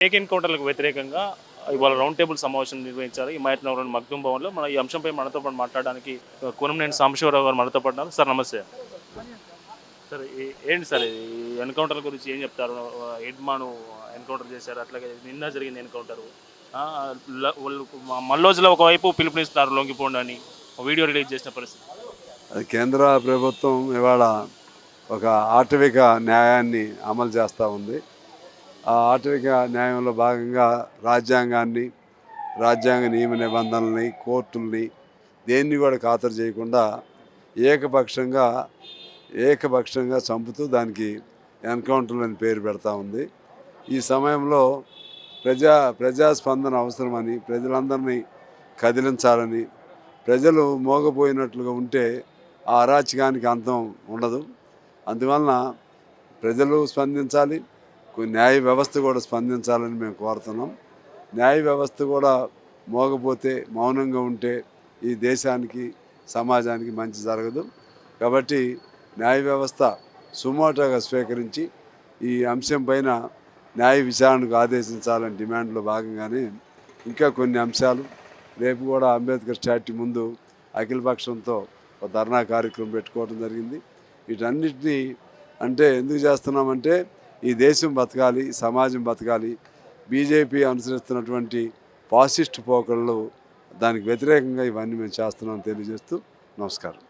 Fake ఎన్కౌంటర్లకు వ్యతిరేకంగా ఇవాళ round table సమావేశం నిర్వహించారు. హిమాయత్నగర్లోని మగ్దుం భవన్లో. మన ఈ అంశంపై మనతో పాటు మాట్లాడడానికి కూనంనేని సాంబశివరావు గారు మనతో పాటు ఉన్నారు. సార్ నమస్తే. సార్ ఏంటి సార్ ఈ ఎన్కౌంటర్ల గురించి ఏం చెప్తారు? ఎడ్మాను ఎన్కౌంటర్ చేశారు, అట్లాగే నిన్న జరిగింది ఎన్కౌంటరు. వాళ్ళు మల్లోజులో ఒకవైపు పిలుపునిస్తున్నారు లొంగిపోండి అని వీడియో రిలీజ్ చేసిన పరిస్థితి. అది కేంద్ర ప్రభుత్వం ఇవాళ ఒక ఆటవిక న్యాయాన్ని అమలు చేస్తూ ఉంది. ఆ ఆటవిక న్యాయంలో భాగంగా రాజ్యాంగాన్ని, రాజ్యాంగ నియమ నిబంధనల్ని, కోర్టుల్ని దేన్ని కూడా ఖాతరు చేయకుండా ఏకపక్షంగా చంపుతూ దానికి ఎన్కౌంటర్లు అని పేరు పెడతా ఉంది. ఈ సమయంలో ప్రజాస్పందన అవసరమని, ప్రజలందరినీ కదిలించాలని, ప్రజలు మోగపోయినట్లుగా ఉంటే ఆ అరాచకానికి అంతం ఉండదు. అందువలన ప్రజలు స్పందించాలి, న్యాయ వ్యవస్థ కూడా స్పందించాలని మేము కోరుతున్నాం. న్యాయ వ్యవస్థ కూడా మోగపోతే, మౌనంగా ఉంటే ఈ దేశానికి, సమాజానికి మంచి జరగదు. కాబట్టి న్యాయ వ్యవస్థ సుమోటోగా స్వీకరించి ఈ అంశం పైన న్యాయ విచారణకు ఆదేశించాలని డిమాండ్లో భాగంగానే ఇంకా కొన్ని అంశాలు రేపు కూడా అంబేద్కర్ స్టాట్యూ ముందు అఖిలపక్షంతో ఒక ధర్నా కార్యక్రమం పెట్టుకోవడం జరిగింది. వీటన్నిటినీ ఎందుకు చేస్తున్నామంటే ఈ దేశం బతకాలి, సమాజం బతకాలి. బీజేపీ అనుసరిస్తున్నటువంటి ఫాసిస్ట్ పోకళ్ళు దానికి వ్యతిరేకంగా ఇవన్నీ మేము చేస్తున్నామని తెలియజేస్తూ నమస్కారం.